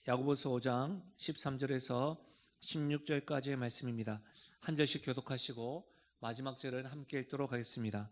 야고보서 5장 13절에서 16절까지의 말씀입니다. 한 절씩 교독하시고 마지막 절은 함께 읽도록 하겠습니다.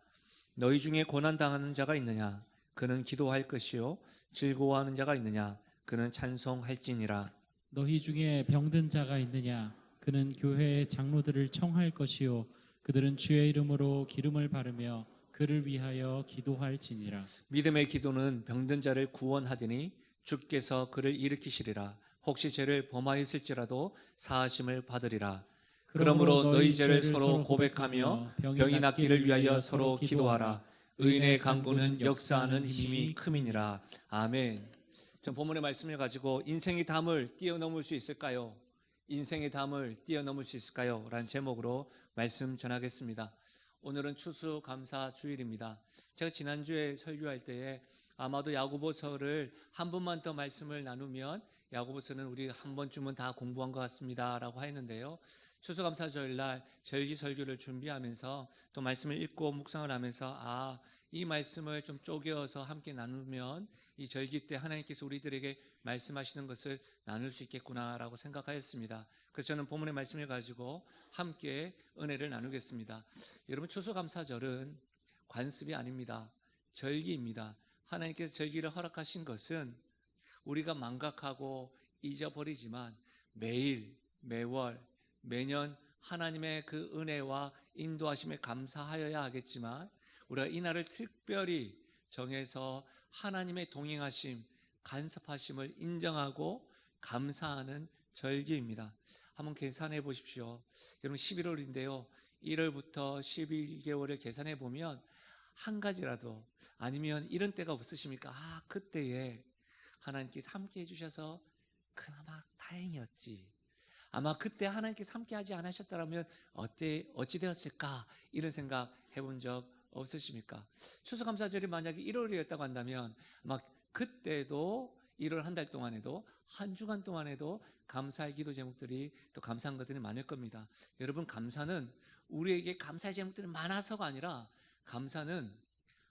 너희 중에 고난당하는 자가 있느냐? 그는 기도할 것이요. 즐거워하는 자가 있느냐? 그는 찬송할지니라. 너희 중에 병든 자가 있느냐? 그는 교회의 장로들을 청할 것이요. 그들은 주의 이름으로 기름을 바르며 그를 위하여 기도할지니라. 믿음의 기도는 병든 자를 구원하더니 주께서 그를 일으키시리라. 혹시 죄를 범하였을지라도 사하심을 받으리라. 그러므로 너희 죄를 서로 고백하며 병이 낫기를 위하여 서로 기도하라. 의인의 간구는 역사하는 힘이 큼이니라. 아멘. 전 본문의 말씀을 가지고 인생의 담을 뛰어넘을 수 있을까요? 인생의 담을 뛰어넘을 수 있을까요? 라는 제목으로 말씀 전하겠습니다. 오늘은 추수감사 주일입니다. 제가 지난주에 설교할 때에 아마도 야고보서를 한 번만 더 말씀을 나누면 야고보서는 우리 한 번쯤은 다 공부한 것 같습니다 라고 했는데요. 추수감사절날 절기설교를 준비하면서 또 말씀을 읽고 묵상을 하면서 이 말씀을 좀 쪼개어서 함께 나누면 이 절기 때 하나님께서 우리들에게 말씀하시는 것을 나눌 수 있겠구나라고 생각하였습니다. 그래서 저는 본문의 말씀을 가지고 함께 은혜를 나누겠습니다. 여러분, 추수감사절은 관습이 아닙니다. 절기입니다. 하나님께서 절기를 허락하신 것은 우리가 망각하고 잊어버리지만 매일, 매월, 매년 하나님의 그 은혜와 인도하심에 감사하여야 하겠지만 우리가 이 날을 특별히 정해서 하나님의 동행하심, 간섭하심을 인정하고 감사하는 절기입니다. 한번 계산해 보십시오. 여러분, 11월인데요. 1월부터 12개월을 계산해 보면 한 가지라도 아니면 이런 때가 없으십니까? 그때에 하나님께서 함께 해주셔서 그나마 다행이었지. 아마 그때 하나님께서 함께 하지 않으셨다면 어찌 되었을까? 이런 생각 해본 적 없으십니까? 추수감사절이 만약에 1월이었다고 한다면 아마 그때도 1월 한 달 동안에도 한 주간 동안에도 감사의 기도 제목들이 또 감사한 것들이 많을 겁니다. 여러분, 감사는 우리에게 감사의 제목들이 많아서가 아니라 감사는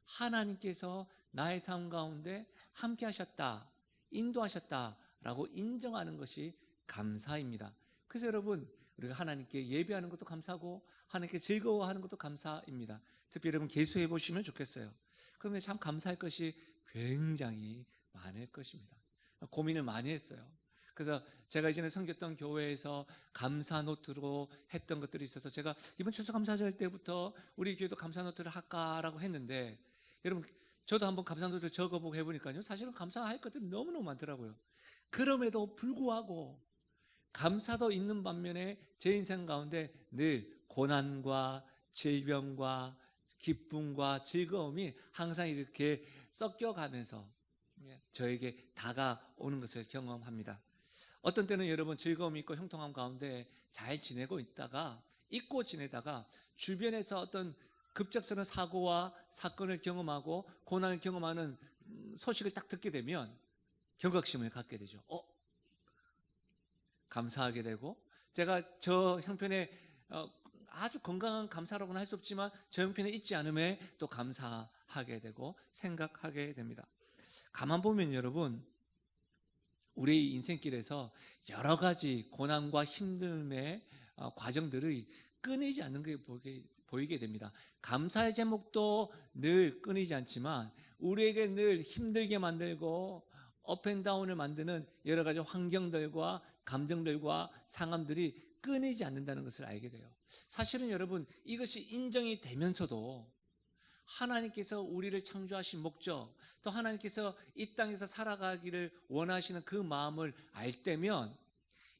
하나님께서 나의 삶 가운데 함께 하셨다, 인도하셨다라고 인정하는 것이 감사입니다. 그래서 여러분, 우리가 하나님께 예배하는 것도 감사하고 하나님께 즐거워하는 것도 감사입니다. 특히 여러분 계수해 보시면 좋겠어요. 그러면 참 감사할 것이 굉장히 많을 것입니다. 고민을 많이 했어요. 그래서 제가 이전에 섬겼던 교회에서 감사 노트로 했던 것들이 있어서 제가 이번 추수감사절 때부터 우리 교회도 감사 노트를 할까라고 했는데, 여러분, 저도 한번 감사 노트를 적어보고 해보니까요, 사실은 감사할 것들이 너무너무 많더라고요. 그럼에도 불구하고 감사도 있는 반면에 제 인생 가운데 늘 고난과 질병과 기쁨과 즐거움이 항상 이렇게 섞여가면서 저에게 다가오는 것을 경험합니다. 어떤 때는 여러분, 즐거움이 있고 형통함 가운데 잘 지내고 있다가 잊고 지내다가 주변에서 어떤 급작스러운 사고와 사건을 경험하고 고난을 경험하는 소식을 딱 듣게 되면 경각심을 갖게 되죠. 감사하게 되고, 제가 저 형편에 아주 건강한 감사라고는 할 수 없지만 저 형편에 있지 않음에 또 감사하게 되고 생각하게 됩니다. 가만 보면 여러분, 우리 인생길에서 여러 가지 고난과 힘듦의 과정들이 끊이지 않는 게 보이게 됩니다. 감사의 제목도 늘 끊이지 않지만 우리에게 늘 힘들게 만들고 업앤다운을 만드는 여러 가지 환경들과 감정들과 상황들이 끊이지 않는다는 것을 알게 돼요. 사실은 여러분, 이것이 인정이 되면서도 하나님께서 우리를 창조하신 목적, 또 하나님께서 이 땅에서 살아가기를 원하시는 그 마음을 알 때면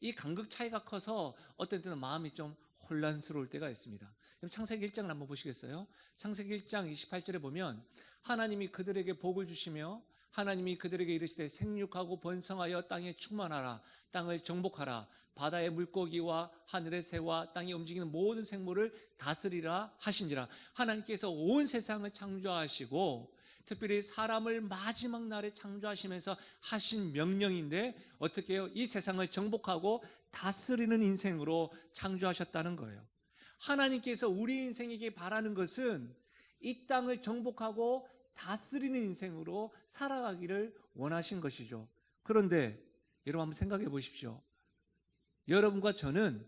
이 간극 차이가 커서 어떤 때는 마음이 좀 혼란스러울 때가 있습니다. 창세기 1장을 한번 보시겠어요? 창세기 1장 28절에 보면 하나님이 그들에게 복을 주시며 하나님이 그들에게 이르시되 생육하고 번성하여 땅에 충만하라, 땅을 정복하라, 바다의 물고기와 하늘의 새와 땅에 움직이는 모든 생물을 다스리라 하시니라. 하나님께서 온 세상을 창조하시고 특별히 사람을 마지막 날에 창조하시면서 하신 명령인데 어떻게 해요? 이 세상을 정복하고 다스리는 인생으로 창조하셨다는 거예요. 하나님께서 우리 인생에게 바라는 것은 이 땅을 정복하고 다스리는 인생으로 살아가기를 원하신 것이죠. 그런데 여러분 한번 생각해 보십시오. 여러분과 저는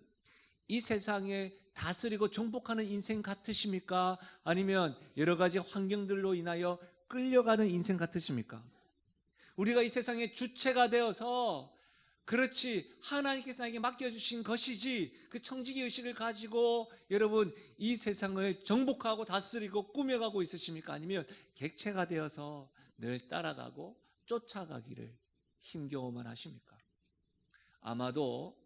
이 세상에 다스리고 정복하는 인생 같으십니까? 아니면 여러 가지 환경들로 인하여 끌려가는 인생 같으십니까? 우리가 이 세상의 주체가 되어서 그렇지 하나님께서 나에게 맡겨주신 것이지 그 청지기 의식을 가지고 여러분 이 세상을 정복하고 다스리고 꾸며가고 있으십니까? 아니면 객체가 되어서 늘 따라가고 쫓아가기를 힘겨워만 하십니까? 아마도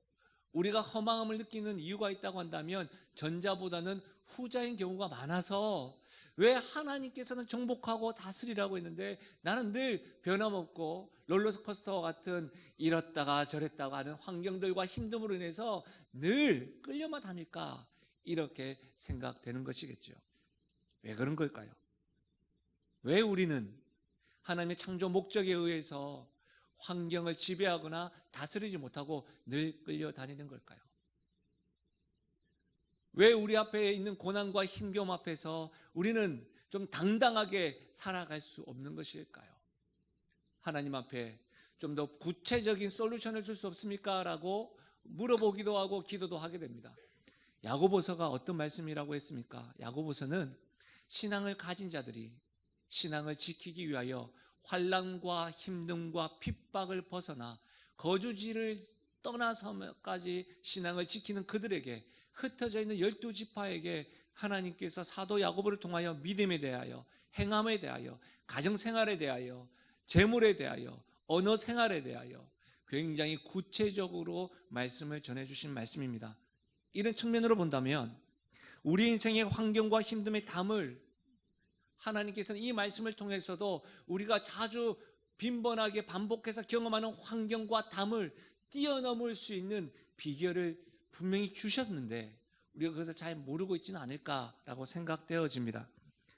우리가 허망함을 느끼는 이유가 있다고 한다면 전자보다는 후자인 경우가 많아서 왜 하나님께서는 정복하고 다스리라고 했는데 나는 늘 변함없고 롤러코스터와 같은 이렇다가 저랬다가 하는 환경들과 힘듦으로 인해서 늘 끌려만 다닐까 이렇게 생각되는 것이겠죠. 왜 그런 걸까요? 왜 우리는 하나님의 창조 목적에 의해서 환경을 지배하거나 다스리지 못하고 늘 끌려다니는 걸까요? 왜 우리 앞에 있는 고난과 힘겨움 앞에서 우리는 좀 당당하게 살아갈 수 없는 것일까요? 하나님 앞에 좀 더 구체적인 솔루션을 줄 수 없습니까? 라고 물어보기도 하고 기도도 하게 됩니다. 야고보서가 어떤 말씀이라고 했습니까? 야고보서는 신앙을 가진 자들이 신앙을 지키기 위하여 환난과 힘듦과 핍박을 벗어나 거주지를 떠나서까지 신앙을 지키는 그들에게 흩어져 있는 12지파에게 하나님께서 사도 야고보를 통하여 믿음에 대하여 행함에 대하여 가정생활에 대하여 재물에 대하여 언어 생활에 대하여 굉장히 구체적으로 말씀을 전해주신 말씀입니다. 이런 측면으로 본다면 우리 인생의 환경과 힘듦의 담을 하나님께서는 이 말씀을 통해서도 우리가 자주 빈번하게 반복해서 경험하는 환경과 담을 뛰어넘을 수 있는 비결을 분명히 주셨는데 우리가 그것을 잘 모르고 있지는 않을까라고 생각되어집니다.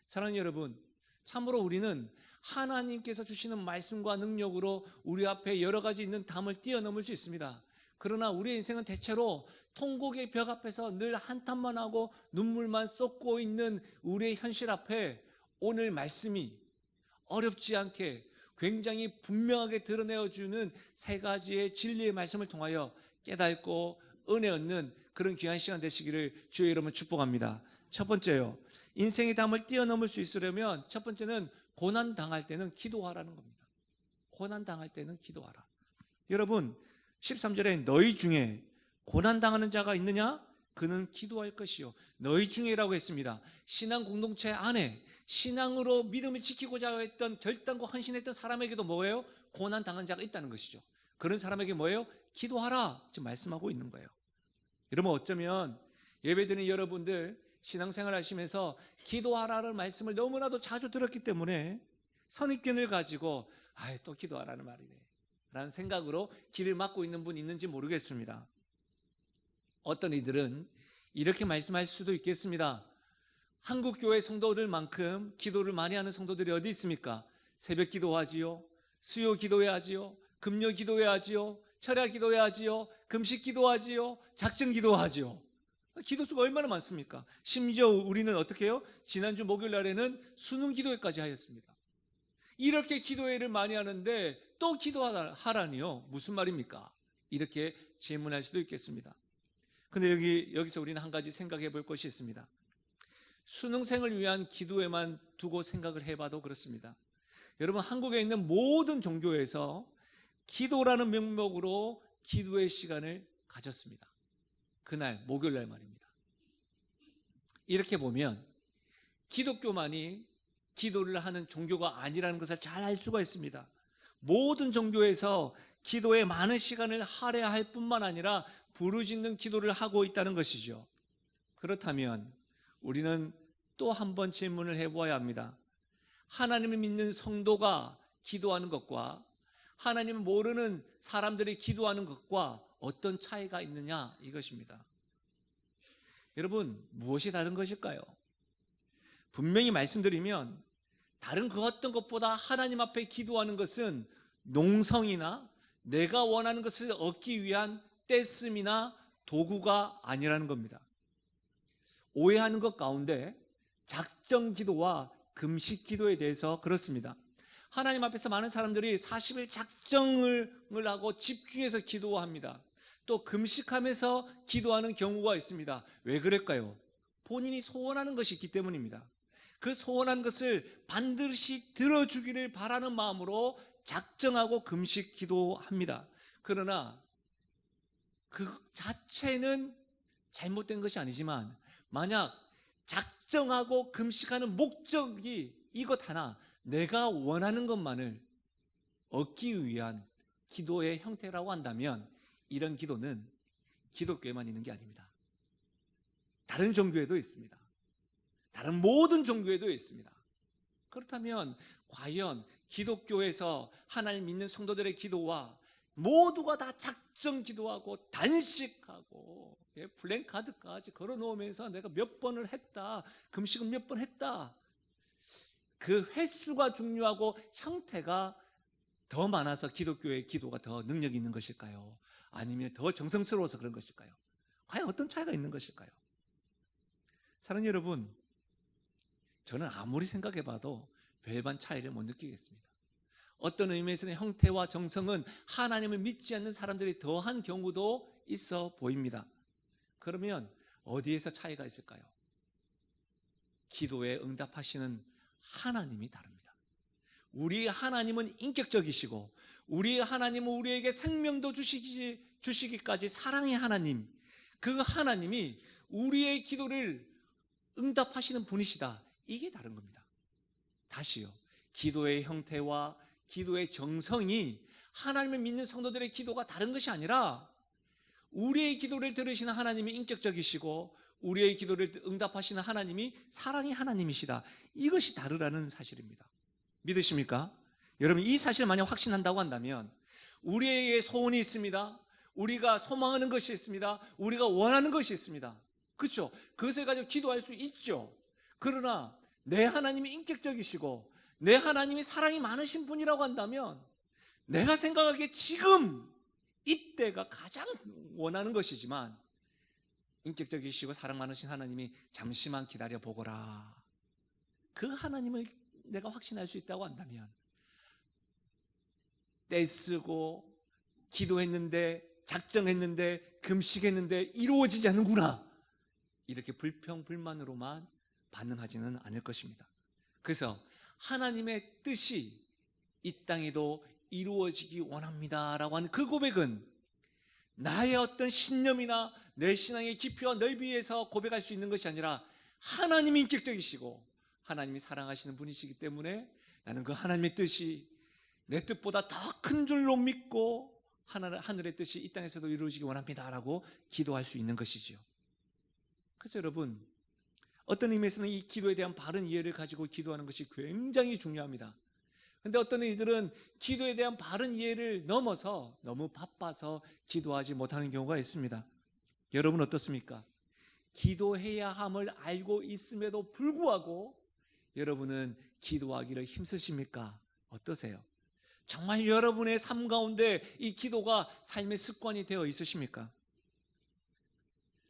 사랑하는 여러분, 참으로 우리는 하나님께서 주시는 말씀과 능력으로 우리 앞에 여러 가지 있는 담을 뛰어넘을 수 있습니다. 그러나 우리의 인생은 대체로 통곡의 벽 앞에서 늘 한탄만 하고 눈물만 쏟고 있는 우리의 현실 앞에 오늘 말씀이 어렵지 않게 굉장히 분명하게 드러내어주는 세 가지의 진리의 말씀을 통하여 깨닫고 은혜 얻는 그런 귀한 시간 되시기를 주의 이름으로 축복합니다. 첫 번째요, 인생의 담을 뛰어넘을 수 있으려면 첫 번째는 고난당할 때는 기도하라는 겁니다. 고난당할 때는 기도하라. 여러분 13절에 너희 중에 고난당하는 자가 있느냐? 그는 기도할 것이요. 너희 중에라고 했습니다. 신앙 공동체 안에 신앙으로 믿음을 지키고자 했던 결단과 헌신했던 사람에게도 뭐예요? 고난당한 자가 있다는 것이죠. 그런 사람에게 뭐예요? 기도하라 지금 말씀하고 있는 거예요. 여러분 어쩌면 예배드리는 여러분들 신앙생활 하시면서 기도하라는 말씀을 너무나도 자주 들었기 때문에 선입견을 가지고 또 기도하라는 말이네 라는 생각으로 길을 막고 있는 분 있는지 모르겠습니다. 어떤 이들은 이렇게 말씀할 수도 있겠습니다. 한국 교회 성도들만큼 기도를 많이 하는 성도들이 어디 있습니까? 새벽 기도하지요, 수요 기도해야지요, 금요 기도해야지요, 철야 기도해야지요, 금식 기도하지요, 작정 기도하지요. 기도수가 얼마나 많습니까? 심지어 우리는 어떻게 해요? 지난주 목요일 날에는 수능 기도회까지 하였습니다. 이렇게 기도회를 많이 하는데 또 기도하라니요? 무슨 말입니까? 이렇게 질문할 수도 있겠습니다. 근데 여기서 우리는 한 가지 생각해 볼 것이 있습니다. 수능생을 위한 기도에만 두고 생각을 해봐도 그렇습니다. 여러분 한국에 있는 모든 종교에서 기도라는 명목으로 기도의 시간을 가졌습니다. 그날 목요일 날 말입니다. 이렇게 보면 기독교만이 기도를 하는 종교가 아니라는 것을 잘 알 수가 있습니다. 모든 종교에서 기도에 많은 시간을 할애할 뿐만 아니라 부르짖는 기도를 하고 있다는 것이죠. 그렇다면 우리는 또 한 번 질문을 해보아야 합니다. 하나님을 믿는 성도가 기도하는 것과 하나님을 모르는 사람들이 기도하는 것과 어떤 차이가 있느냐 이것입니다. 여러분 무엇이 다른 것일까요? 분명히 말씀드리면 다른 그 어떤 것보다 하나님 앞에 기도하는 것은 농성이나 내가 원하는 것을 얻기 위한 떼쓰미나 도구가 아니라는 겁니다. 오해하는 것 가운데 작정 기도와 금식 기도에 대해서 그렇습니다. 하나님 앞에서 많은 사람들이 40일 작정을 하고 집중해서 기도합니다. 또 금식하면서 기도하는 경우가 있습니다. 왜 그럴까요? 본인이 소원하는 것이 있기 때문입니다. 그 소원한 것을 반드시 들어주기를 바라는 마음으로 작정하고 금식 기도합니다. 그러나 그 자체는 잘못된 것이 아니지만 만약 작정하고 금식하는 목적이 이것 하나, 내가 원하는 것만을 얻기 위한 기도의 형태라고 한다면 이런 기도는 기독교에만 있는 게 아닙니다. 다른 종교에도 있습니다. 다른 모든 종교에도 있습니다. 그렇다면 과연 기독교에서 하나님 믿는 성도들의 기도와 모두가 다 작정 기도하고 단식하고 플랜카드까지 걸어놓으면서 내가 몇 번을 했다, 금식은 몇 번 했다, 그 횟수가 중요하고 형태가 더 많아서 기독교의 기도가 더 능력이 있는 것일까요? 아니면 더 정성스러워서 그런 것일까요? 과연 어떤 차이가 있는 것일까요? 사랑하는 여러분, 저는 아무리 생각해봐도 별반 차이를 못 느끼겠습니다. 어떤 의미에서는 형태와 정성은 하나님을 믿지 않는 사람들이 더한 경우도 있어 보입니다. 그러면 어디에서 차이가 있을까요? 기도에 응답하시는 하나님이 다릅니다. 우리 하나님은 인격적이시고 우리 하나님은 우리에게 생명도 주시기까지 사랑의 하나님, 그 하나님이 우리의 기도를 응답하시는 분이시다. 이게 다른 겁니다. 다시요, 기도의 형태와 기도의 정성이 하나님을 믿는 성도들의 기도가 다른 것이 아니라 우리의 기도를 들으시는 하나님이 인격적이시고 우리의 기도를 응답하시는 하나님이 사랑의 하나님이시다. 이것이 다르다는 사실입니다. 믿으십니까? 여러분, 이 사실을 만약 확신한다고 한다면 우리에게 소원이 있습니다. 우리가 소망하는 것이 있습니다. 우리가 원하는 것이 있습니다. 그렇죠? 그것을 가지고 기도할 수 있죠. 그러나 내 하나님이 인격적이시고 내 하나님이 사랑이 많으신 분이라고 한다면 내가 생각하기에 지금 이때가 가장 원하는 것이지만 인격적이시고 사랑 많으신 하나님이 잠시만 기다려 보거라, 그 하나님을 내가 확신할 수 있다고 한다면 떼쓰고 기도했는데 작정했는데 금식했는데 이루어지지 않는구나, 이렇게 불평불만으로만 반응하지는 않을 것입니다. 그래서 하나님의 뜻이 이 땅에도 이루어지기 원합니다라고 하는 그 고백은 나의 어떤 신념이나 내 신앙의 깊이와 넓이에서 고백할 수 있는 것이 아니라 하나님이 인격적이시고 하나님이 사랑하시는 분이시기 때문에 나는 그 하나님의 뜻이 내 뜻보다 더 큰 줄로 믿고 하늘의 뜻이 이 땅에서도 이루어지기 원합니다라고 기도할 수 있는 것이지요. 그래서 여러분, 어떤 의미에서는 이 기도에 대한 바른 이해를 가지고 기도하는 것이 굉장히 중요합니다. 그런데 어떤 이들은 기도에 대한 바른 이해를 넘어서 너무 바빠서 기도하지 못하는 경우가 있습니다. 여러분 어떻습니까? 기도해야 함을 알고 있음에도 불구하고 여러분은 기도하기를 힘쓰십니까? 어떠세요? 정말 여러분의 삶 가운데 이 기도가 삶의 습관이 되어 있으십니까?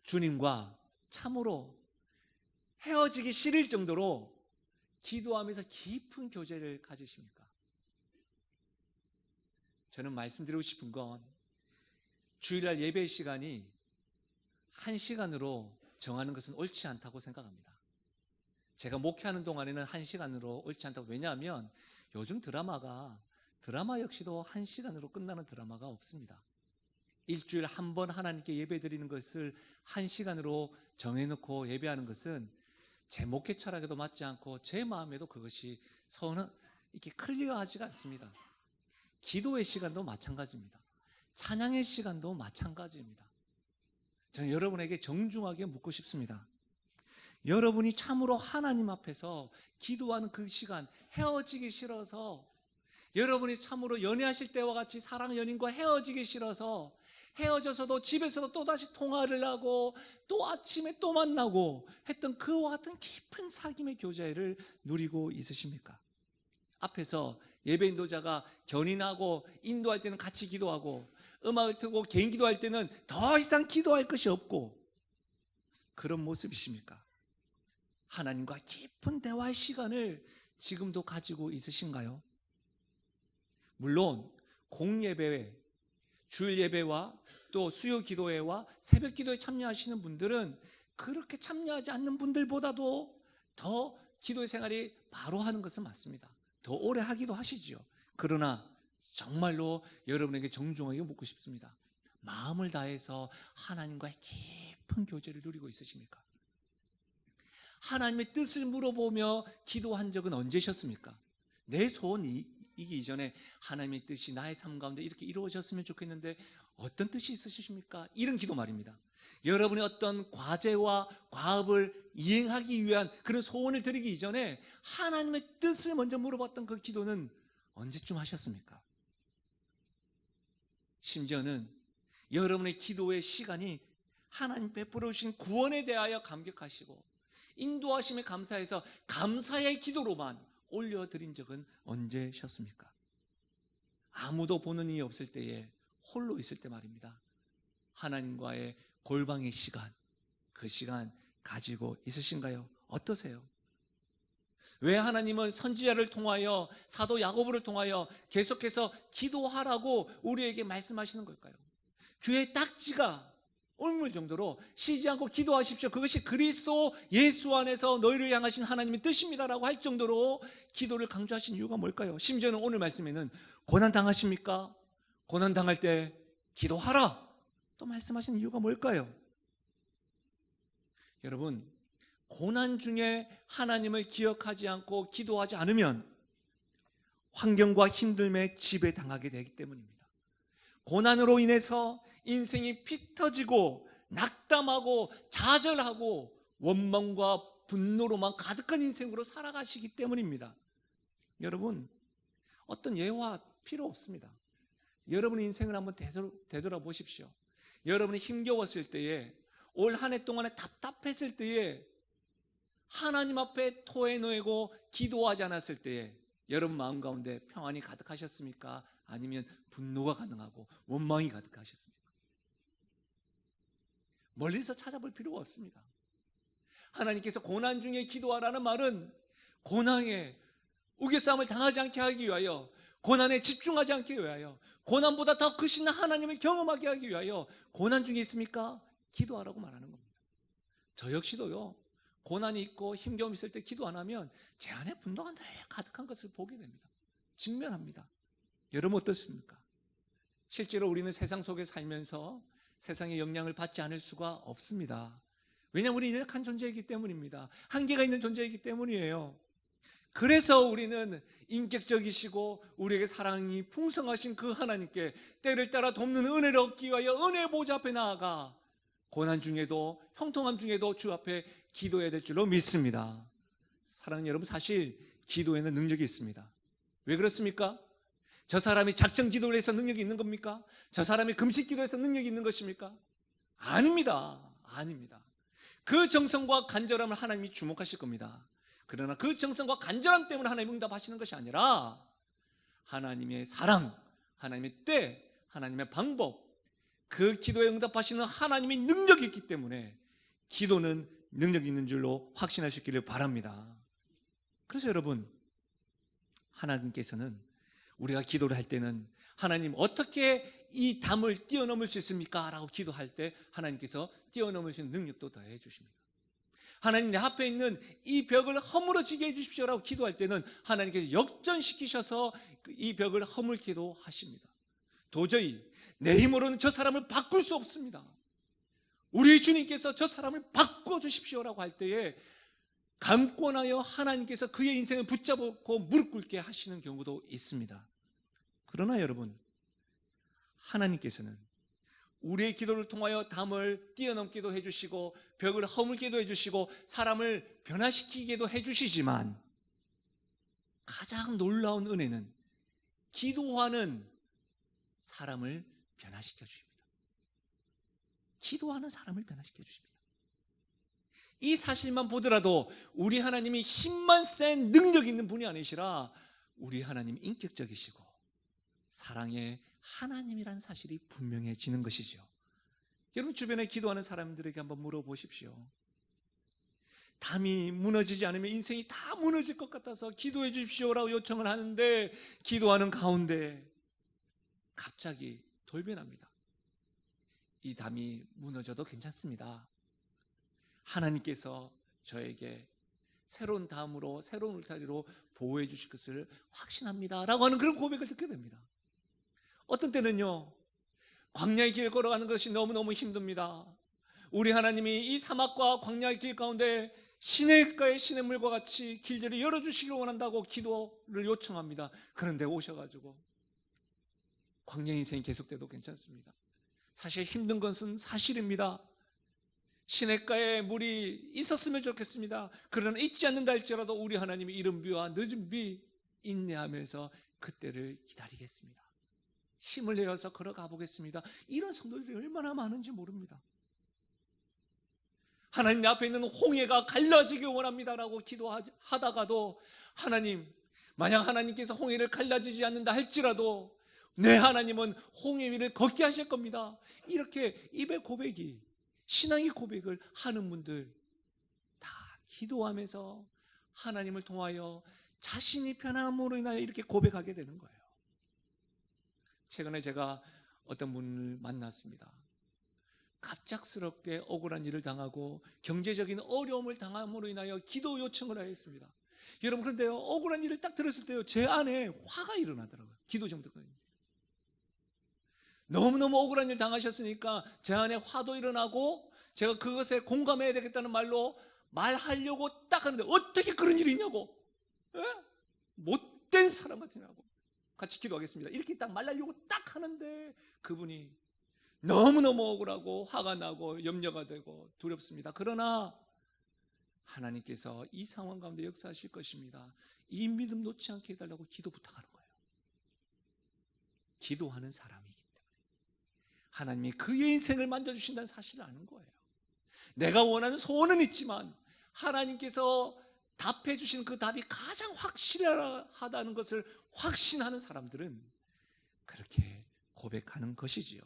주님과 참으로 헤어지기 싫을 정도로 기도하면서 깊은 교제를 가지십니까? 저는 말씀드리고 싶은 건 주일날 예배 시간이 1시간으로 정하는 것은 옳지 않다고 생각합니다. 제가 목회하는 동안에는 1시간으로 옳지 않다고. 왜냐하면 요즘 드라마 역시도 1시간으로 끝나는 드라마가 없습니다. 일주일에 한 번 하나님께 예배 드리는 것을 1시간으로 정해놓고 예배하는 것은 제 목회 철학에도 맞지 않고 제 마음에도 그것이 이렇게 클리어하지가 않습니다. 기도의 시간도 마찬가지입니다. 찬양의 시간도 마찬가지입니다. 저는 여러분에게 정중하게 묻고 싶습니다. 여러분이 참으로 하나님 앞에서 기도하는 그 시간, 헤어지기 싫어서, 여러분이 참으로 연애하실 때와 같이 사랑 연인과 헤어지기 싫어서 헤어져서도 집에서도 또다시 통화를 하고 또 아침에 또 만나고 했던 그와 같은 깊은 사귐의 교제를 누리고 있으십니까? 앞에서 예배 인도자가 견인하고 인도할 때는 같이 기도하고 음악을 틀고 개인 기도할 때는 더 이상 기도할 것이 없고 그런 모습이십니까? 하나님과 깊은 대화의 시간을 지금도 가지고 있으신가요? 물론 공예배, 주일 예배와 또 수요 기도회와 새벽 기도에 참여하시는 분들은 그렇게 참여하지 않는 분들보다도 더 기도의 생활이 바로 하는 것은 맞습니다. 더 오래 하기도 하시죠. 그러나 정말로 여러분에게 정중하게 묻고 싶습니다. 마음을 다해서 하나님과의 깊은 교제를 누리고 있으십니까? 하나님의 뜻을 물어보며 기도한 적은 언제셨습니까? 내 소원이 이기 이전에 하나님의 뜻이 나의 삶 가운데 이렇게 이루어졌으면 좋겠는데 어떤 뜻이 있으십니까? 이런 기도 말입니다. 여러분의 어떤 과제와 과업을 이행하기 위한 그런 소원을 드리기 이전에 하나님의 뜻을 먼저 물어봤던 그 기도는 언제쯤 하셨습니까? 심지어는 여러분의 기도의 시간이 하나님 베풀어 주신 구원에 대하여 감격하시고 인도하심에 감사해서 감사의 기도로만 올려드린 적은 언제셨습니까? 아무도 보는 이이 없을 때에 홀로 있을 때 말입니다. 하나님과의 골방의 시간, 그 시간 가지고 있으신가요? 어떠세요? 왜 하나님은 선지자를 통하여 사도 야고보를 통하여 계속해서 기도하라고 우리에게 말씀하시는 걸까요? 귀에 딱지가 옮을 정도로 쉬지 않고 기도하십시오. 그것이 그리스도 예수 안에서 너희를 향하신 하나님의 뜻입니다라고 할 정도로 기도를 강조하신 이유가 뭘까요? 심지어는 오늘 말씀에는 고난 당하십니까? 고난 당할 때 기도하라 또 말씀하신 이유가 뭘까요? 여러분, 고난 중에 하나님을 기억하지 않고 기도하지 않으면 환경과 힘듦에 지배당하게 되기 때문입니다. 고난으로 인해서 인생이 피 터지고 낙담하고 좌절하고 원망과 분노로만 가득한 인생으로 살아가시기 때문입니다. 여러분, 어떤 예화 필요 없습니다. 여러분의 인생을 한번 되돌아보십시오. 여러분이 힘겨웠을 때에, 올 한 해 동안에 답답했을 때에, 하나님 앞에 토해내고 기도하지 않았을 때에 여러분 마음 가운데 평안이 가득하셨습니까? 아니면 분노가 가능하고 원망이 가득하셨습니까? 멀리서 찾아볼 필요가 없습니다. 하나님께서 고난 중에 기도하라는 말은 고난에 우겨싸움을 당하지 않게 하기 위하여, 고난에 집중하지 않게 위하여, 고난보다 더 크신 하나님을 경험하게 하기 위하여 고난 중에 있습니까? 기도하라고 말하는 겁니다. 저 역시도요, 고난이 있고 힘겨움이 있을 때 기도 안 하면 제 안에 분노가 늘 가득한 것을 보게 됩니다. 직면합니다. 여러분 어떻습니까? 실제로 우리는 세상 속에 살면서 세상의 영향을 받지 않을 수가 없습니다. 왜냐하면 우리는 연약한 존재이기 때문입니다. 한계가 있는 존재이기 때문이에요. 그래서 우리는 인격적이시고 우리에게 사랑이 풍성하신 그 하나님께 때를 따라 돕는 은혜를 얻기 위하여 은혜의 보좌 앞에 나아가 고난 중에도 형통함 중에도 주 앞에 기도해야 될 줄로 믿습니다. 사랑하는 여러분, 사실 기도에는 능력이 있습니다. 왜 그렇습니까? 저 사람이 작정 기도를 해서 능력이 있는 겁니까? 저 사람이 금식 기도해서 능력이 있는 것입니까? 아닙니다. 아닙니다. 그 정성과 간절함을 하나님이 주목하실 겁니다. 그러나 그 정성과 간절함 때문에 하나님 응답하시는 것이 아니라 하나님의 사랑, 하나님의 때, 하나님의 방법, 그 기도에 응답하시는 하나님의 능력이 있기 때문에 기도는 능력이 있는 줄로 확신할 수 있기를 바랍니다. 그래서 여러분, 하나님께서는 우리가 기도를 할 때는 하나님 어떻게 이 담을 뛰어넘을 수 있습니까? 라고 기도할 때 하나님께서 뛰어넘을 수 있는 능력도 더해 주십니다. 하나님, 내 앞에 있는 이 벽을 허물어지게 해주십시오라고 기도할 때는 하나님께서 역전시키셔서 이 벽을 허물기도 하십니다. 도저히 내 힘으로는 저 사람을 바꿀 수 없습니다. 우리 주님께서 저 사람을 바꿔주십시오라고 할 때에 강권하여 하나님께서 그의 인생을 붙잡고 무릎 꿇게 하시는 경우도 있습니다. 그러나 여러분, 하나님께서는 우리의 기도를 통하여 담을 뛰어넘기도 해주시고 벽을 허물기도 해주시고 사람을 변화시키기도 해주시지만 가장 놀라운 은혜는 기도하는 사람을 변화시켜 주십니다. 기도하는 사람을 변화시켜 주십니다. 이 사실만 보더라도 우리 하나님이 힘만 센 능력 있는 분이 아니시라 우리 하나님 인격적이시고 사랑의 하나님이라는 사실이 분명해지는 것이죠. 여러분 주변에 기도하는 사람들에게 한번 물어보십시오. 담이 무너지지 않으면 인생이 다 무너질 것 같아서 기도해 주십시오라고 요청을 하는데, 기도하는 가운데 갑자기 돌변합니다. 이 담이 무너져도 괜찮습니다. 하나님께서 저에게 새로운 담으로, 새로운 울타리로 보호해 주실 것을 확신합니다 라고 하는 그런 고백을 듣게 됩니다. 어떤 때는요, 광야의 길 걸어가는 것이 너무너무 힘듭니다. 우리 하나님이 이 사막과 광야의 길 가운데 시냇가의 시냇물과 같이 길들을 열어주시길 원한다고 기도를 요청합니다. 그런데 오셔가지고 광야 인생이 계속돼도 괜찮습니다. 사실 힘든 것은 사실입니다. 시냇가에 물이 있었으면 좋겠습니다. 그러나 있지 않는다 할지라도 우리 하나님이 이른 비와 늦은 비 인내하면서 그때를 기다리겠습니다. 힘을 내어서 걸어가 보겠습니다. 이런 성도들이 얼마나 많은지 모릅니다. 하나님 앞에 있는 홍해가 갈라지길 원합니다라고 기도하다가도, 하나님, 만약 하나님께서 홍해를 갈라지지 않는다 할지라도 내 하나님은 홍해 위를 걷게 하실 겁니다. 이렇게 입의 고백이, 신앙의 고백을 하는 분들 다 기도하면서 하나님을 통하여 자신이 편함으로 인하여 이렇게 고백하게 되는 거예요. 최근에 제가 어떤 분을 만났습니다. 갑작스럽게 억울한 일을 당하고 경제적인 어려움을 당함으로 인하여 기도 요청을 하였습니다. 여러분, 그런데요, 억울한 일을 딱 들었을 때요, 제 안에 화가 일어나더라고요. 기도 정도까지. 너무너무 억울한 일 당하셨으니까 제 안에 화도 일어나고, 제가 그것에 공감해야 되겠다는 말로 말하려고 딱 하는데, 어떻게 그런 일이 있냐고, 못된 사람 같으냐고, 같이 기도하겠습니다 이렇게 딱 말하려고 딱 하는데, 그분이 너무너무 억울하고 화가 나고 염려가 되고 두렵습니다. 그러나 하나님께서 이 상황 가운데 역사하실 것입니다. 이 믿음 놓지 않게 해달라고 기도 부탁하는 거예요. 기도하는 사람이기 때문에 하나님이 그의 인생을 만져주신다는 사실을 아는 거예요. 내가 원하는 소원은 있지만 하나님께서 답해 주신 그 답이 가장 확실하다는 것을 확신하는 사람들은 그렇게 고백하는 것이지요.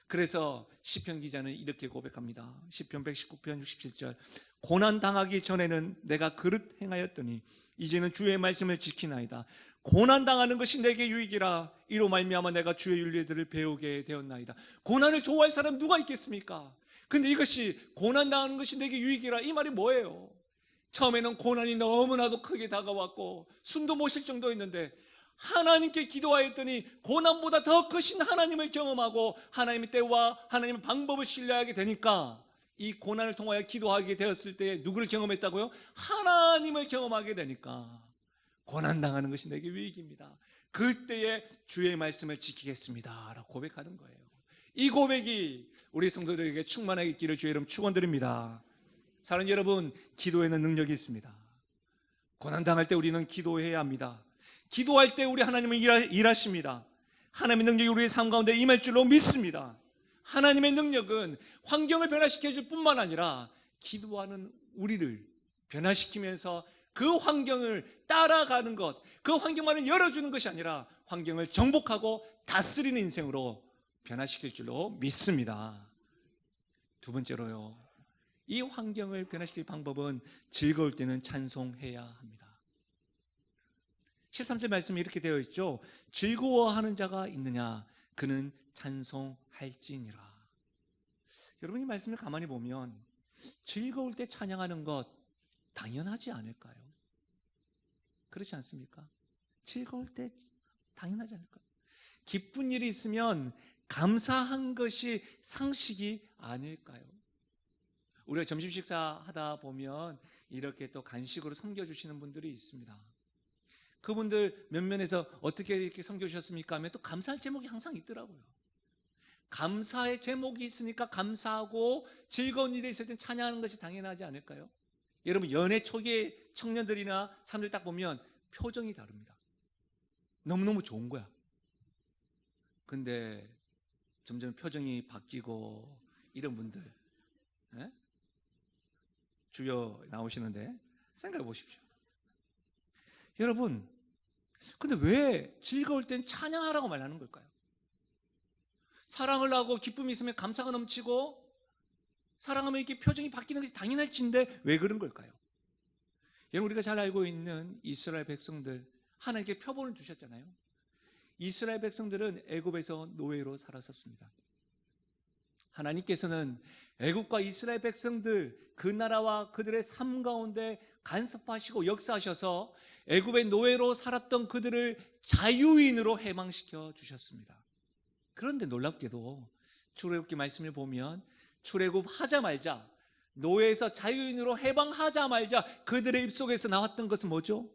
그래서 시편 기자는 이렇게 고백합니다. 시편 119편 67절, 고난당하기 전에는 내가 그릇 행하였더니 이제는 주의 말씀을 지키나이다. 고난당하는 것이 내게 유익이라. 이로 말미암아 내가 주의 윤례들을 배우게 되었나이다. 고난을 좋아할 사람 누가 있겠습니까? 근데 이것이, 고난당하는 것이 내게 유익이라, 이 말이 뭐예요? 처음에는 고난이 너무나도 크게 다가왔고 숨도 못 쉴 정도였는데, 하나님께 기도하였더니 고난보다 더 크신 하나님을 경험하고 하나님의 때와 하나님의 방법을 신뢰하게 되니까, 이 고난을 통하여 기도하게 되었을 때 누구를 경험했다고요? 하나님을 경험하게 되니까 고난당하는 것이 내게 유익입니다. 그때에 주의 말씀을 지키겠습니다 라고 고백하는 거예요. 이 고백이 우리 성도들에게 충만하게 있기를 주의 이름 축원드립니다. 사랑하는 여러분, 기도에는 능력이 있습니다. 고난당할 때 우리는 기도해야 합니다. 기도할 때 우리 하나님은 일하십니다. 하나님의 능력이 우리의 삶 가운데 임할 줄로 믿습니다. 하나님의 능력은 환경을 변화시켜 줄 뿐만 아니라 기도하는 우리를 변화시키면서 그 환경을 따라가는 것, 그 환경만을 열어주는 것이 아니라 환경을 정복하고 다스리는 인생으로 변화시킬 줄로 믿습니다. 두 번째로요, 이 환경을 변화시킬 방법은 즐거울 때는 찬송해야 합니다. 13절 말씀이 이렇게 되어 있죠. 즐거워하는 자가 있느냐, 그는 찬송할지니라. 여러분, 이 말씀을 가만히 보면 즐거울 때 찬양하는 것 당연하지 않을까요? 그렇지 않습니까? 즐거울 때 당연하지 않을까요? 기쁜 일이 있으면 감사한 것이 상식이 아닐까요? 우리가 점심 식사하다 보면 이렇게 또 간식으로 섬겨주시는 분들이 있습니다. 그분들 몇 면에서 어떻게 이렇게 섬겨주셨습니까 하면 또 감사할 제목이 항상 있더라고요. 감사의 제목이 있으니까 감사하고 즐거운 일이 있을 땐 찬양하는 것이 당연하지 않을까요? 여러분, 연애 초기의 청년들이나 사람들 딱 보면 표정이 다릅니다. 너무너무 좋은 거야. 근데 점점 표정이 바뀌고 이런 분들, 주여 나오시는데 생각해 보십시오. 여러분, 근데 왜 즐거울 땐 찬양하라고 말하는 걸까요? 사랑을 하고 기쁨이 있으면 감사가 넘치고 사랑하면 이렇게 표정이 바뀌는 것이 당연할 짓인데 왜 그런 걸까요? 여러분, 우리가 잘 알고 있는 이스라엘 백성들, 하나님께 표본을 주셨잖아요. 이스라엘 백성들은 애굽에서 노예로 살았었습니다. 하나님께서는 애굽과 이스라엘 백성들, 그 나라와 그들의 삶 가운데 간섭하시고 역사하셔서 애굽의 노예로 살았던 그들을 자유인으로 해방시켜 주셨습니다. 그런데 놀랍게도 출애굽기 말씀을 보면 출애굽 하자마자, 노예에서 자유인으로 해방하자마자 그들의 입속에서 나왔던 것은 뭐죠?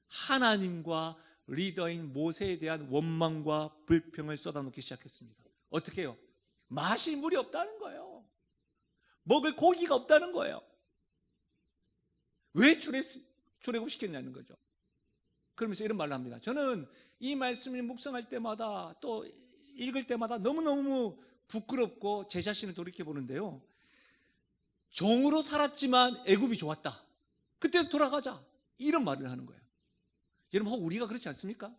하나님과 리더인 모세에 대한 원망과 불평을 쏟아놓기 시작했습니다. 어떻게 해요? 마실 물이 없다는 거예요. 먹을 고기가 없다는 거예요. 왜 출애굽시켰냐는 거죠. 그러면서 이런 말을 합니다. 저는 이 말씀을 묵상할 때마다 또 읽을 때마다 너무너무 부끄럽고 제 자신을 돌이켜보는데요. 종으로 살았지만 애굽이 좋았다. 그때 돌아가자. 이런 말을 하는 거예요. 여러분, 혹 우리가 그렇지 않습니까?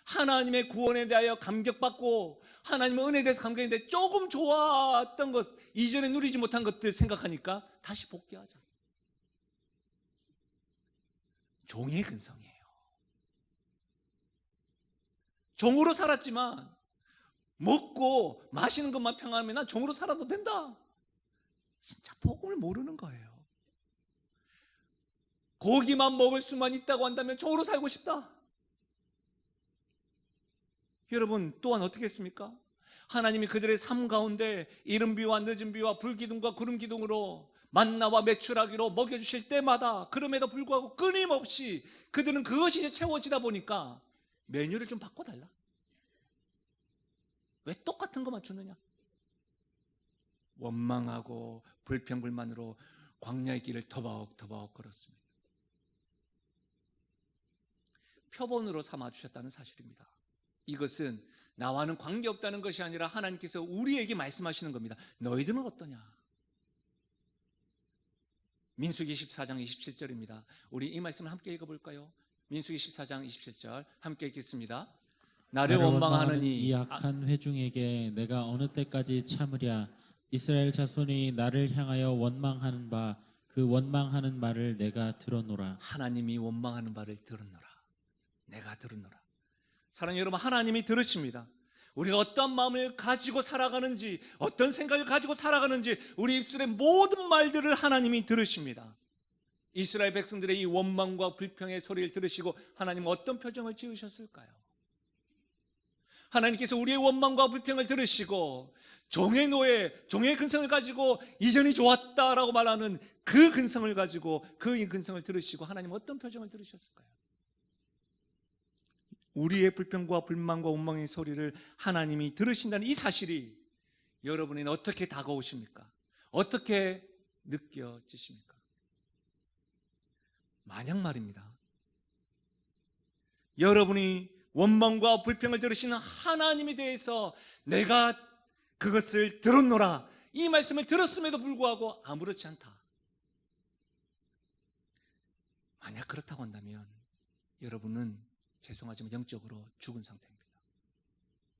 하나님의 구원에 대하여 감격받고 하나님의 은혜에 대해서 감격했는데 조금 좋았던 것, 이전에 누리지 못한 것들 생각하니까 다시 복귀하자. 종의 근성이에요. 종으로 살았지만 먹고 마시는 것만 평안하면 난 종으로 살아도 된다. 진짜 복음을 모르는 거예요. 고기만 먹을 수만 있다고 한다면 종으로 살고 싶다. 여러분, 또한 어떻게 했습니까? 하나님이 그들의 삶 가운데 이른 비와 늦은 비와 불기둥과 구름 기둥으로 만나와 메추라기로 먹여주실 때마다, 그럼에도 불구하고 끊임없이 그들은 그것이 이제 채워지다 보니까 메뉴를 좀 바꿔달라. 왜 똑같은 것만 주느냐? 원망하고 불평불만으로 광야의 길을 터벅터벅 걸었습니다. 표본으로 삼아주셨다는 사실입니다. 이것은 나와는 관계없다는 것이 아니라 하나님께서 우리에게 말씀하시는 겁니다. 너희들은 어떠냐? 민수기 14장 27절입니다. 우리 이 말씀을 함께 읽어볼까요? 민수기 14장 27절 함께 읽겠습니다. 나를 원망하는 이 악한 회중에게 내가 어느 때까지 참으랴? 이스라엘 자손이 나를 향하여 원망하는 바, 그 원망하는 말을 내가 들었노라. 하나님이 원망하는 바를 들었노라. 내가 들었노라. 사랑하는 여러분, 하나님이 들으십니다. 우리가 어떤 마음을 가지고 살아가는지, 어떤 생각을 가지고 살아가는지 우리 입술의 모든 말들을 하나님이 들으십니다. 이스라엘 백성들의 이 원망과 불평의 소리를 들으시고 하나님은 어떤 표정을 지으셨을까요? 하나님께서 우리의 원망과 불평을 들으시고 종의 노예, 종의 근성을 가지고 이전이 좋았다라고 말하는 그 근성을 가지고 그 근성을 들으시고 하나님은 어떤 표정을 들으셨을까요? 우리의 불평과 불만과 원망의 소리를 하나님이 들으신다는 이 사실이 여러분에게 어떻게 다가오십니까? 어떻게 느껴지십니까? 만약 말입니다, 여러분이 원망과 불평을 들으시는 하나님에 대해서 내가 그것을 들었노라, 이 말씀을 들었음에도 불구하고 아무렇지 않다. 만약 그렇다고 한다면 여러분은 죄송하지만 영적으로 죽은 상태입니다.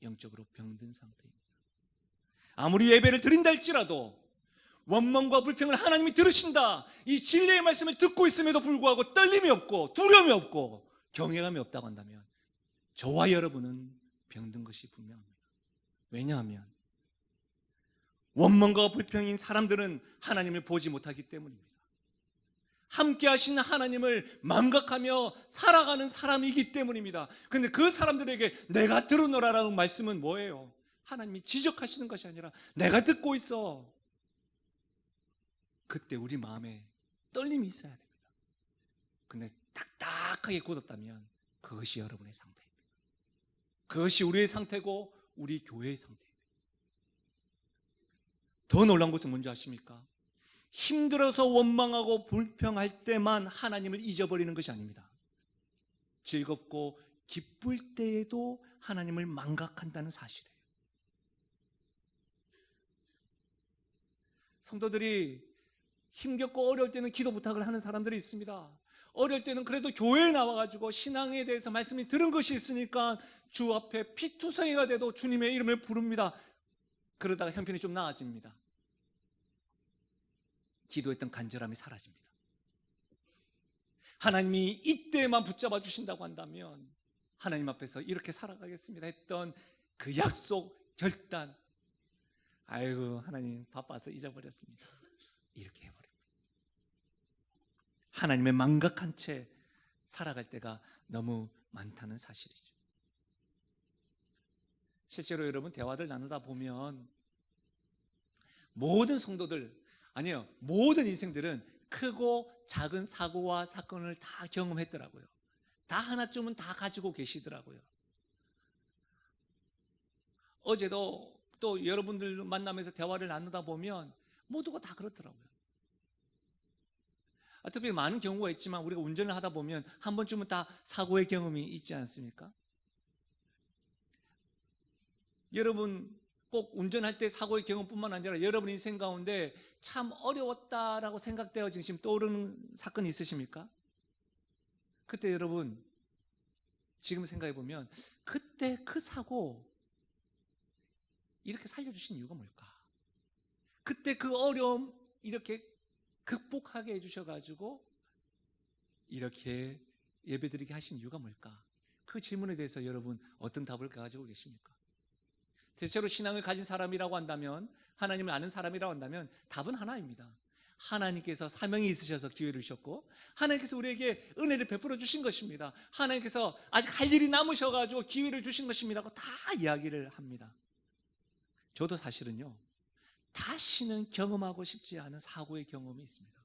영적으로 병든 상태입니다. 아무리 예배를 드린다 할지라도 원망과 불평을 하나님이 들으신다, 이 진리의 말씀을 듣고 있음에도 불구하고 떨림이 없고 두려움이 없고 경외감이 없다고 한다면 저와 여러분은 병든 것이 분명합니다. 왜냐하면 원망과 불평인 사람들은 하나님을 보지 못하기 때문입니다. 함께 하시는 하나님을 망각하며 살아가는 사람이기 때문입니다. 그런데 그 사람들에게 내가 들으노라라는 말씀은 뭐예요? 하나님이 지적하시는 것이 아니라 내가 듣고 있어. 그때 우리 마음에 떨림이 있어야 됩니다. 근데 딱딱하게 굳었다면 그것이 여러분의 상태입니다. 그것이 우리의 상태고 우리 교회의 상태입니다. 더 놀라운 것은 뭔지 아십니까? 힘들어서 원망하고 불평할 때만 하나님을 잊어버리는 것이 아닙니다. 즐겁고 기쁠 때에도 하나님을 망각한다는 사실이에요. 성도들이 힘겹고 어려울 때는 기도 부탁을 하는 사람들이 있습니다. 어려울 때는 그래도 교회에 나와가지고 신앙에 대해서 말씀이 들은 것이 있으니까 주 앞에 피투성이가 돼도 주님의 이름을 부릅니다. 그러다가 형편이 좀 나아집니다. 기도했던 간절함이 사라집니다. 하나님이 이때만 붙잡아 주신다고 한다면 하나님 앞에서 이렇게 살아가겠습니다 했던 그 약속, 결단, 아이고 하나님 바빠서 잊어버렸습니다, 이렇게 해버립니다. 하나님의 망각한 채 살아갈 때가 너무 많다는 사실이죠. 실제로 여러분 대화를 나누다 보면 모든 성도들, 아니요, 모든 인생들은 크고 작은 사고와 사건을 다 경험했더라고요. 다 하나쯤은 다 가지고 계시더라고요. 어제도 또 여러분들 만나면서 대화를 나누다 보면 모두가 다 그렇더라고요. 특별히 많은 경우가 있지만 우리가 운전을 하다 보면 한 번쯤은 다 사고의 경험이 있지 않습니까? 여러분 꼭 운전할 때 사고의 경험뿐만 아니라 여러분 인생 가운데 참 어려웠다라고 생각되어지는 지금 떠오르는 사건이 있으십니까? 그때 여러분 지금 생각해 보면 그때 그 사고 이렇게 살려주신 이유가 뭘까? 그때 그 어려움 이렇게 극복하게 해주셔가지고 이렇게 예배드리게 하신 이유가 뭘까? 그 질문에 대해서 여러분 어떤 답을 가지고 계십니까? 대체로 신앙을 가진 사람이라고 한다면, 하나님을 아는 사람이라고 한다면 답은 하나입니다. 하나님께서 사명이 있으셔서 기회를 주셨고 하나님께서 우리에게 은혜를 베풀어 주신 것입니다. 하나님께서 아직 할 일이 남으셔가지고 기회를 주신 것입니다고 다 이야기를 합니다. 저도 사실은요, 다시는 경험하고 싶지 않은 사고의 경험이 있습니다.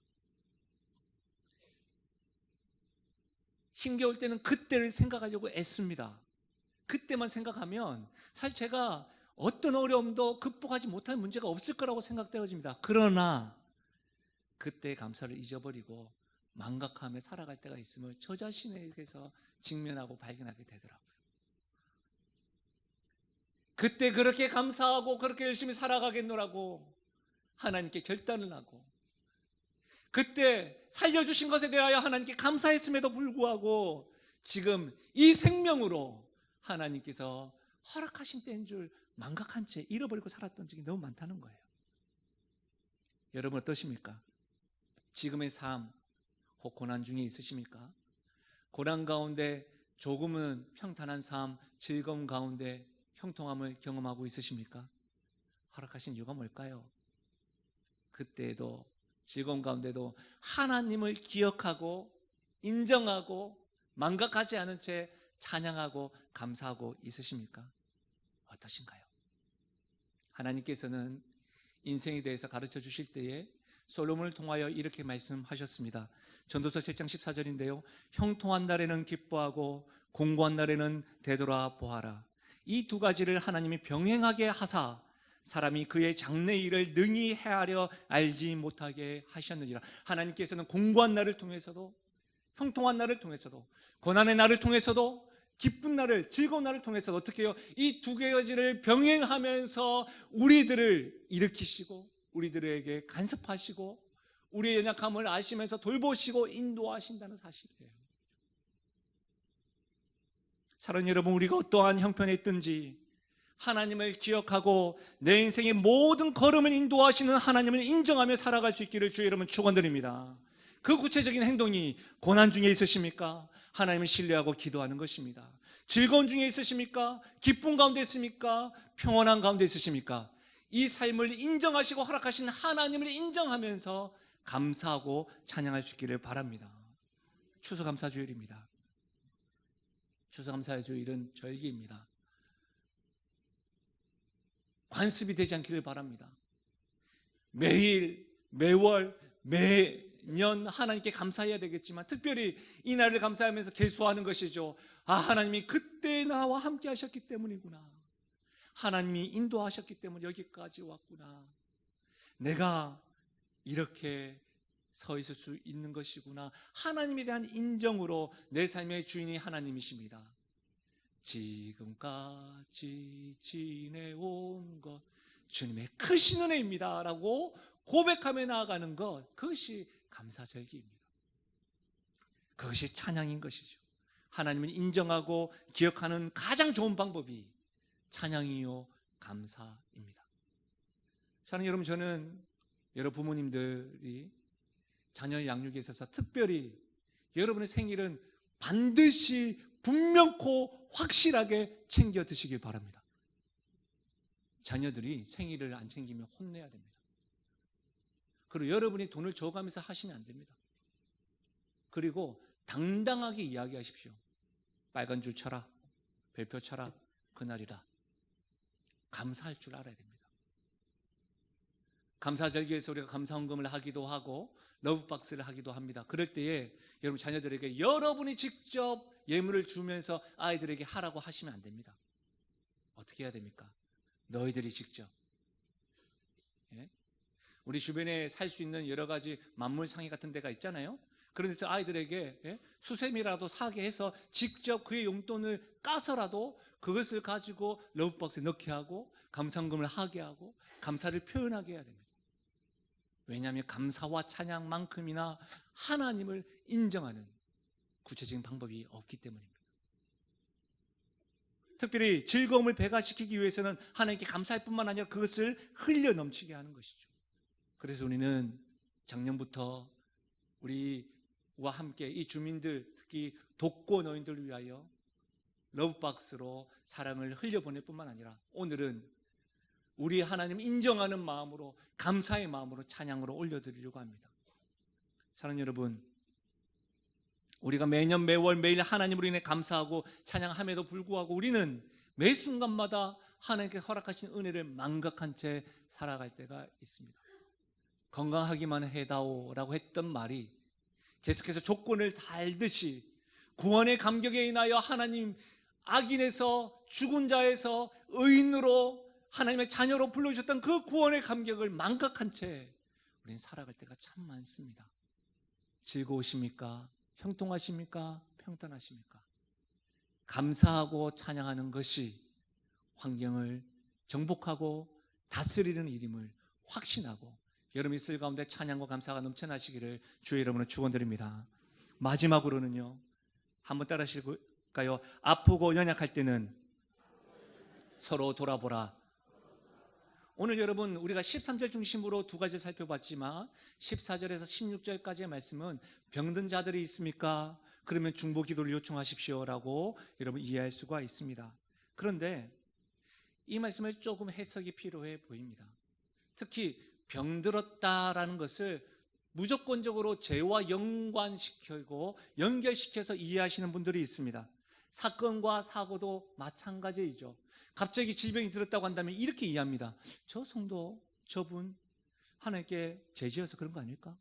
힘겨울 때는 그때를 생각하려고 애씁니다. 그때만 생각하면 사실 제가 어떤 어려움도 극복하지 못할 문제가 없을 거라고 생각되어집니다. 그러나 그때의 감사를 잊어버리고 망각하며 살아갈 때가 있음을 저 자신에게서 직면하고 발견하게 되더라고요. 그때 그렇게 감사하고 그렇게 열심히 살아가겠노라고 하나님께 결단을 하고, 그때 살려주신 것에 대하여 하나님께 감사했음에도 불구하고 지금 이 생명으로 하나님께서 허락하신 때인 줄 망각한 채 잃어버리고 살았던 적이 너무 많다는 거예요. 여러분 어떠십니까? 지금의 삶 혹 고난 중에 있으십니까? 고난 가운데 조금은 평탄한 삶, 즐거움 가운데 형통함을 경험하고 있으십니까? 허락하신 이유가 뭘까요? 그때에도 즐거움 가운데도 하나님을 기억하고 인정하고 망각하지 않은 채 찬양하고 감사하고 있으십니까? 어떠신가요? 하나님께서는 인생에 대해서 가르쳐 주실 때에 솔로몬을 통하여 이렇게 말씀하셨습니다. 전도서 7장 14절인데요. 형통한 날에는 기뻐하고 공고한 날에는 되돌아 보아라. 이 두 가지를 하나님이 병행하게 하사 사람이 그의 장래 일을 능히 헤아려 알지 못하게 하셨느니라. 하나님께서는 공고한 날을 통해서도 형통한 날을 통해서도 고난의 날을 통해서도 기쁜 날을, 즐거운 날을 통해서도 어떻게 해요? 이 두 가지를 병행하면서 우리들을 일으키시고 우리들에게 간섭하시고 우리의 연약함을 아시면서 돌보시고 인도하신다는 사실이에요. 사랑하는 여러분, 우리가 어떠한 형편에 있든지 하나님을 기억하고 내 인생의 모든 걸음을 인도하시는 하나님을 인정하며 살아갈 수 있기를 주의 여러분 축원드립니다. 그 구체적인 행동이 고난 중에 있으십니까? 하나님을 신뢰하고 기도하는 것입니다. 즐거운 중에 있으십니까? 기쁨 가운데 있습니까? 평온한 가운데 있으십니까? 이 삶을 인정하시고 허락하신 하나님을 인정하면서 감사하고 찬양할 수 있기를 바랍니다. 추수감사주일입니다. 추수감사주일은 절기입니다. 관습이 되지 않기를 바랍니다. 매일, 매월, 매년 하나님께 감사해야 되겠지만 특별히 이 날을 감사하면서 계수하는 것이죠. 하나님이 그때 나와 함께 하셨기 때문이구나. 하나님이 인도하셨기 때문에 여기까지 왔구나. 내가 이렇게 서 있을 수 있는 것이구나. 하나님에 대한 인정으로 내 삶의 주인이 하나님이십니다. 지금까지 지내온 것 주님의 크신 은혜입니다 라고 고백하며 나아가는 것, 그것이 감사절기입니다. 그것이 찬양인 것이죠. 하나님을 인정하고 기억하는 가장 좋은 방법이 찬양이요 감사입니다. 사랑하는 여러분, 저는 여러 부모님들이 자녀 양육에 있어서 특별히 여러분의 생일은 반드시 분명코 확실하게 챙겨 드시길 바랍니다. 자녀들이 생일을 안 챙기면 혼내야 됩니다. 그리고 여러분이 돈을 줘가면서 하시면 안 됩니다. 그리고 당당하게 이야기하십시오. 빨간 줄 쳐라, 별표 쳐라, 그날이다. 감사할 줄 알아야 됩니다. 감사절기에서 우리가 감사헌금을 하기도 하고 러브박스를 하기도 합니다. 그럴 때에 여러분 자녀들에게 여러분이 직접 예물을 주면서 아이들에게 하라고 하시면 안 됩니다. 어떻게 해야 됩니까? 너희들이 직접. 예? 우리 주변에 살 수 있는 여러 가지 만물상회 같은 데가 있잖아요. 그런 데서 아이들에게 수세미라도 사게 해서 직접 그의 용돈을 까서라도 그것을 가지고 러브박스에 넣게 하고 감사헌금을 하게 하고 감사를 표현하게 해야 됩니다. 왜냐하면 감사와 찬양만큼이나 하나님을 인정하는 구체적인 방법이 없기 때문입니다. 특별히 즐거움을 배가시키기 위해서는 하나님께 감사할 뿐만 아니라 그것을 흘려 넘치게 하는 것이죠. 그래서 우리는 작년부터 우리와 함께 이 주민들, 특히 독거 노인들을 위하여 러브박스로 사랑을 흘려보낼 뿐만 아니라 오늘은 우리 하나님 인정하는 마음으로 감사의 마음으로 찬양으로 올려드리려고 합니다. 사랑하는 여러분, 우리가 매년 매월 매일 하나님으로 인해 감사하고 찬양함에도 불구하고 우리는 매 순간마다 하나님께 허락하신 은혜를 망각한 채 살아갈 때가 있습니다. 건강하기만 해다오라고 했던 말이 계속해서 조건을 달듯이 구원의 감격에 인하여 하나님 악인에서 죽은 자에서 의인으로 하나님의 자녀로 불러주셨던 그 구원의 감격을 망각한 채 우리는 살아갈 때가 참 많습니다. 즐거우십니까? 형통하십니까? 평탄하십니까? 감사하고 찬양하는 것이 환경을 정복하고 다스리는 일임을 확신하고 여러분 있을 가운데 찬양과 감사가 넘쳐나시기를 주의 이름으로 축원드립니다. 마지막으로는요, 한번 따라 하실까요? 아프고 연약할 때는 서로 돌아보라. 오늘 여러분 우리가 13절 중심으로 두 가지 살펴봤지만 14절에서 16절까지의 말씀은 병든 자들이 있습니까? 그러면 중보 기도를 요청하십시오라고 여러분 이해할 수가 있습니다. 그런데 이 말씀을 조금 해석이 필요해 보입니다. 특히 병들었다라는 것을 무조건적으로 죄와 연관시키고 연결시켜서 이해하시는 분들이 있습니다. 사건과 사고도 마찬가지이죠. 갑자기 질병이 들었다고 한다면 이렇게 이해합니다. 저 성도, 저분 하나님께 죄지어서 그런 거 아닐까?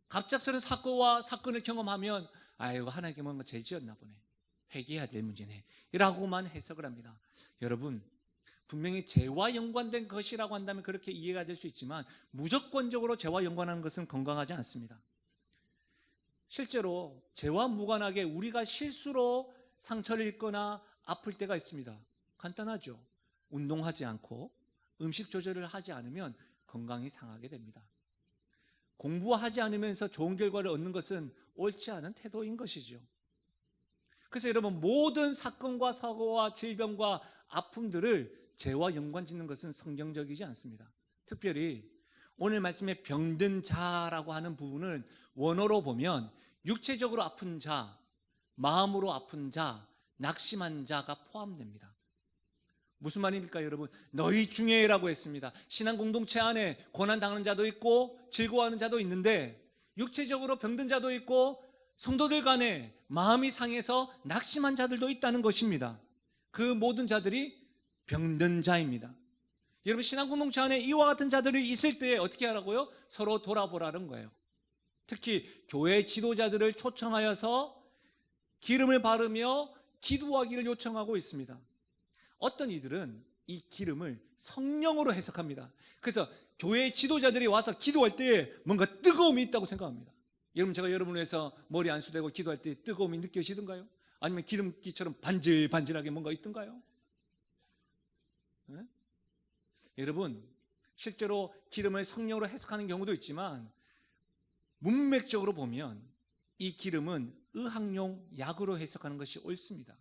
갑작스런 사건을 경험하면 아이고 하나님께 뭔가 죄지었나 보네, 회개해야 될 문제네 이라고만 해석을 합니다. 여러분 분명히 죄와 연관된 것이라고 한다면 그렇게 이해가 될 수 있지만 무조건적으로 죄와 연관하는 것은 건강하지 않습니다. 실제로 죄와 무관하게 우리가 실수로 상처를 입거나 아플 때가 있습니다. 간단하죠. 운동하지 않고 음식 조절을 하지 않으면 건강이 상하게 됩니다. 공부하지 않으면서 좋은 결과를 얻는 것은 옳지 않은 태도인 것이죠. 그래서 여러분 모든 사건과 사고와 질병과 아픔들을 죄와 연관짓는 것은 성경적이지 않습니다. 특별히 오늘 말씀에 병든 자라고 하는 부분은 원어로 보면 육체적으로 아픈 자, 마음으로 아픈 자, 낙심한 자가 포함됩니다. 무슨 말입니까 여러분? 너희 중에라고 했습니다. 신앙 공동체 안에 고난당하는 자도 있고 즐거워하는 자도 있는데 육체적으로 병든 자도 있고 성도들 간에 마음이 상해서 낙심한 자들도 있다는 것입니다. 그 모든 자들이 병든 자입니다. 여러분 신앙 공동체 안에 이와 같은 자들이 있을 때 어떻게 하라고요? 서로 돌아보라는 거예요. 특히 교회 지도자들을 초청하여서 기름을 바르며 기도하기를 요청하고 있습니다. 어떤 이들은 이 기름을 성령으로 해석합니다. 그래서 교회 지도자들이 와서 기도할 때 뭔가 뜨거움이 있다고 생각합니다. 여러분 제가 여러분을 위해서 머리 안수대고 기도할 때 뜨거움이 느껴지던가요? 아니면 기름기처럼 반질반질하게 뭔가 있던가요? 네? 여러분 실제로 기름을 성령으로 해석하는 경우도 있지만 문맥적으로 보면 이 기름은 의학용 약으로 해석하는 것이 옳습니다.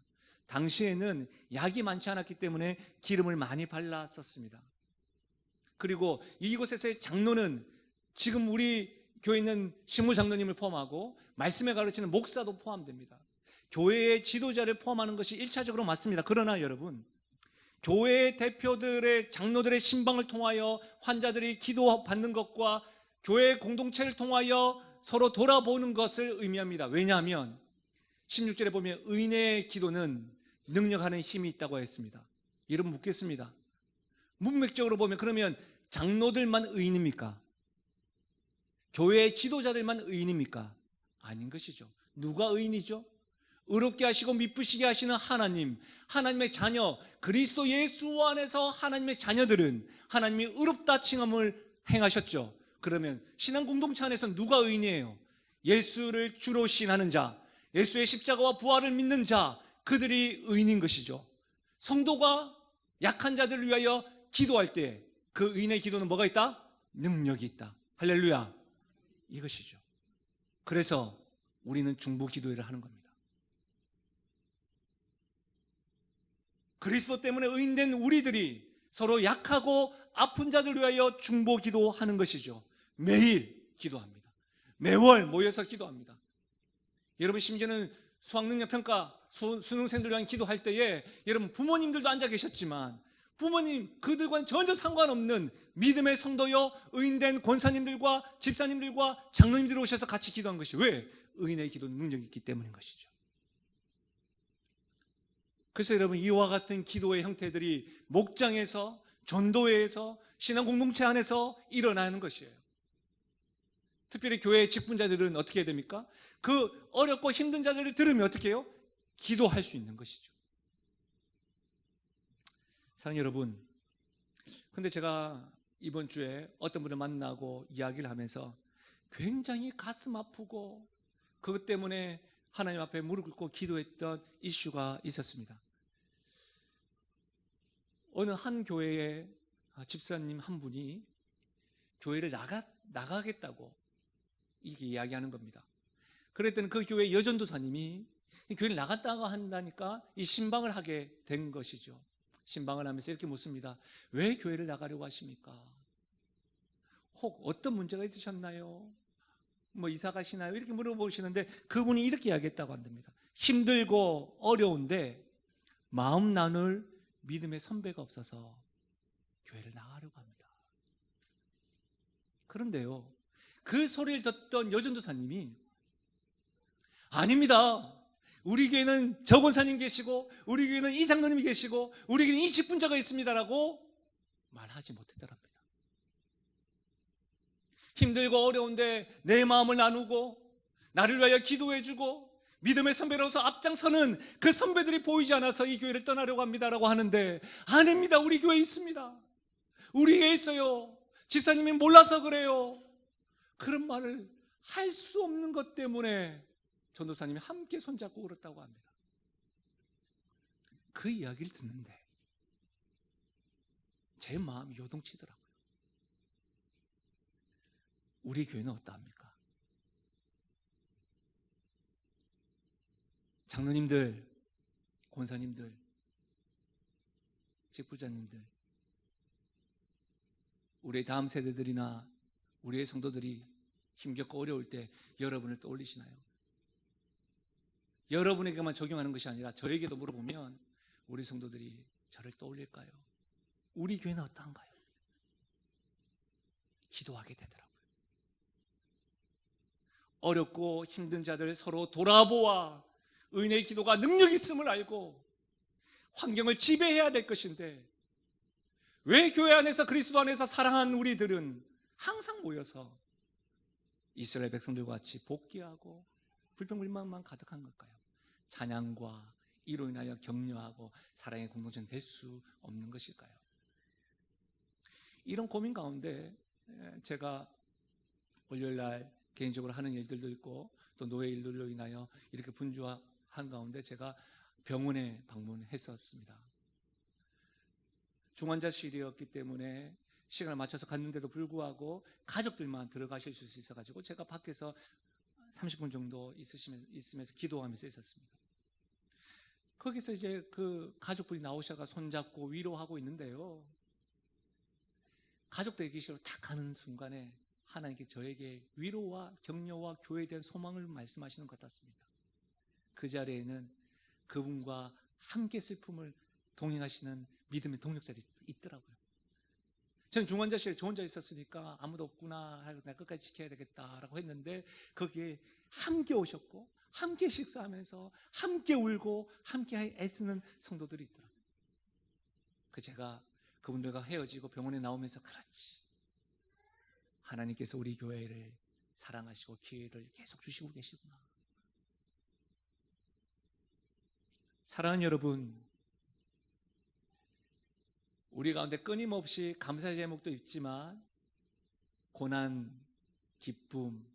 당시에는 약이 많지 않았기 때문에 기름을 많이 발랐었습니다. 그리고 이곳에서의 장로는 지금 우리 교회에 있는 신무장로님을 포함하고 말씀에 가르치는 목사도 포함됩니다. 교회의 지도자를 포함하는 것이 1차적으로 맞습니다. 그러나 여러분, 교회 대표들의 장로들의 신방을 통하여 환자들이 기도받는 것과 교회 공동체를 통하여 서로 돌아보는 것을 의미합니다. 왜냐하면 16절에 보면 의인의 기도는 능력하는 힘이 있다고 했습니다. 여러분 묻겠습니다. 문맥적으로 보면 그러면 장로들만 의인입니까? 교회의 지도자들만 의인입니까? 아닌 것이죠. 누가 의인이죠? 의롭게 하시고 미쁘시게 하시는 하나님, 하나님의 자녀, 그리스도 예수 안에서 하나님의 자녀들은 하나님이 의롭다 칭함을 행하셨죠. 그러면 신앙 공동체 안에서 누가 의인이에요? 예수를 주로 신하는 자, 예수의 십자가와 부활을 믿는 자, 그들이 의인인 것이죠. 성도가 약한 자들을 위하여 기도할 때 그 의인의 기도는 뭐가 있다? 능력이 있다. 할렐루야. 이것이죠. 그래서 우리는 중보 기도회를 하는 겁니다. 그리스도 때문에 의인된 우리들이 서로 약하고 아픈 자들을 위하여 중보 기도하는 것이죠. 매일 기도합니다. 매월 모여서 기도합니다. 여러분 심지어는 수학능력평가 수능생들 위한 기도할 때에 여러분 부모님들도 앉아 계셨지만 부모님 그들과는 전혀 상관없는 믿음의 성도여 의인된 권사님들과 집사님들과 장로님들이 오셔서 같이 기도한 것이 왜? 의인의 기도는 능력이 있기 때문인 것이죠. 그래서 여러분 이와 같은 기도의 형태들이 목장에서 전도회에서 신앙 공동체 안에서 일어나는 것이에요. 특별히 교회의 직분자들은 어떻게 해야 됩니까? 그 어렵고 힘든 자들을 들으면 어떻게 해요? 기도할 수 있는 것이죠. 사랑하는 여러분, 근데 제가 이번 주에 어떤 분을 만나고 이야기를 하면서 굉장히 가슴 아프고 그것 때문에 하나님 앞에 무릎 꿇고 기도했던 이슈가 있었습니다. 어느 한 교회의 집사님 한 분이 교회를 나가겠다고 이렇게 이야기하는 겁니다. 그랬더니 그 교회 여전도사님이 교회를 나갔다가 한다니까 이 신방을 하게 된 것이죠. 신방을 하면서 이렇게 묻습니다. 왜 교회를 나가려고 하십니까? 혹 어떤 문제가 있으셨나요? 뭐 이사 가시나요? 이렇게 물어보시는데 그분이 이렇게 이야기했다고 한답니다. 힘들고 어려운데 마음 나눌 믿음의 선배가 없어서 교회를 나가려고 합니다. 그런데요, 그 소리를 듣던 여전도사님이 아닙니다. 우리 교회는 저 권사님 계시고 우리 교회는 이 장로님이 계시고 우리 교회는 이 직분자가 있습니다라고 말하지 못했더랍니다. 힘들고 어려운데 내 마음을 나누고 나를 위하여 기도해주고 믿음의 선배로서 앞장서는 그 선배들이 보이지 않아서 이 교회를 떠나려고 합니다라고 하는데 아닙니다. 우리 교회에 있습니다. 우리 교회에 있어요. 집사님이 몰라서 그래요. 그런 말을 할 수 없는 것 때문에 전도사님이 함께 손잡고 울었다고 합니다. 그 이야기를 듣는데 제 마음이 요동치더라고요. 우리 교회는 어떠합니까? 장로님들, 권사님들, 직부자님들, 우리의 다음 세대들이나 우리의 성도들이 힘겹고 어려울 때 여러분을 떠올리시나요? 여러분에게만 적용하는 것이 아니라 저에게도 물어보면 우리 성도들이 저를 떠올릴까요? 우리 교회는 어떤가요? 기도하게 되더라고요. 어렵고 힘든 자들 서로 돌아보아 의인의 기도가 능력이 있음을 알고 환경을 지배해야 될 것인데 왜 교회 안에서 그리스도 안에서 사랑하는 우리들은 항상 모여서 이스라엘 백성들과 같이 복귀하고 불평불만만 가득한 걸까요? 찬양과 이로 인하여 격려하고 사랑의 공동체는 될 수 없는 것일까요? 이런 고민 가운데 제가 월요일날 개인적으로 하는 일들도 있고 또 노예 일들로 인하여 이렇게 분주한 가운데 제가 병원에 방문했었습니다. 중환자실이었기 때문에 시간을 맞춰서 갔는데도 불구하고 가족들만 들어가실 수 있어가지고 제가 밖에서 30분 정도 있으면서 기도하면서 있었습니다. 거기서 이제 그 가족분이 나오셔서 손잡고 위로하고 있는데요. 가족들 계시로 탁 가는 순간에 하나님께 저에게 위로와 격려와 교회에 대한 소망을 말씀하시는 것 같았습니다. 그 자리에는 그분과 함께 슬픔을 동행하시는 믿음의 동력자들이 있더라고요. 저는 중환자실에 저 혼자 있었으니까 아무도 없구나 하고 내가 끝까지 지켜야 되겠다라고 했는데 거기에 함께 오셨고 함께 식사하면서 함께 울고 함께 애쓰는 성도들이 있더라고요. 제가 그분들과 헤어지고 병원에 나오면서 그렇지, 하나님께서 우리 교회를 사랑하시고 기회를 계속 주시고 계시구나. 사랑하는 여러분, 우리 가운데 끊임없이 감사의 제목도 있지만 고난, 기쁨,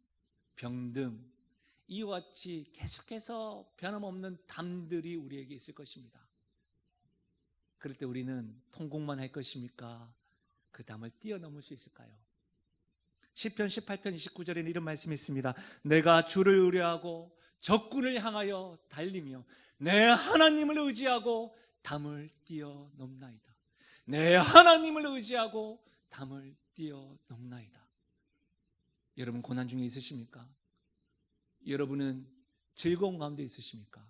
병듦, 이와 같이 계속해서 변함없는 담들이 우리에게 있을 것입니다. 그럴 때 우리는 통곡만 할 것입니까? 그 담을 뛰어넘을 수 있을까요? 시편 18편 29절에는 이런 말씀이 있습니다. 내가 주를 의뢰하고 적군을 향하여 달리며 내 하나님을 의지하고 담을 뛰어넘나이다. 내 하나님을 의지하고 담을 뛰어넘나이다. 여러분 고난 중에 있으십니까? 여러분은 즐거운 가운데 있으십니까?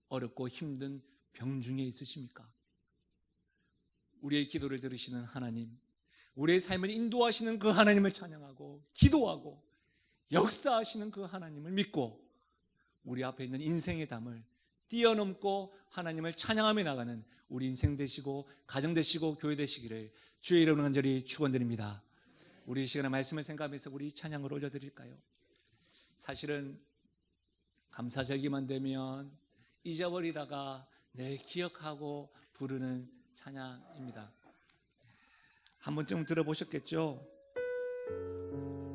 어렵고 힘든 병 중에 있으십니까? 우리의 기도를 들으시는 하나님, 우리의 삶을 인도하시는 그 하나님을 찬양하고 기도하고 역사하시는 그 하나님을 믿고 우리 앞에 있는 인생의 담을 뛰어넘고 하나님을 찬양하며 나가는 우리 인생 되시고 가정 되시고 교회 되시기를 주의 이름으로 간절히 축원드립니다. 우리 이 시간에 말씀을 생각하면서 우리 찬양을 올려드릴까요? 사실은 감사절기만 되면 잊어버리다가 늘 기억하고 부르는 찬양입니다. 한 번쯤 들어보셨겠죠?